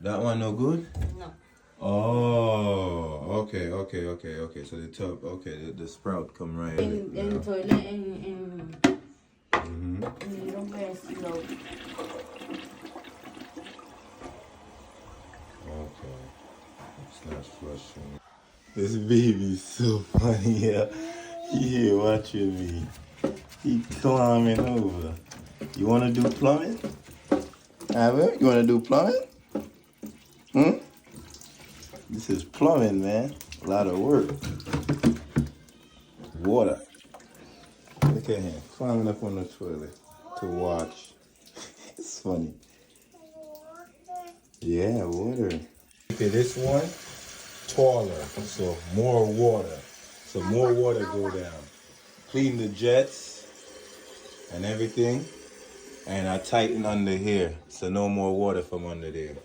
That one no good? No. Oh, okay. So the top, okay, the sprout come right In toilet, in little breast, low. Okay. It's not flushing. This baby's so funny, yeah. He here watching me. He climbing over. You wanna do plumbing? Albert, you wanna do plumbing? This is plumbing, man. A lot of work. Water. Look at him climbing up on the toilet to watch. It's funny. Yeah, water. Okay, this one taller, so more water. So more water go down. Clean the jets and everything, and I tighten under here, so no more water from under there.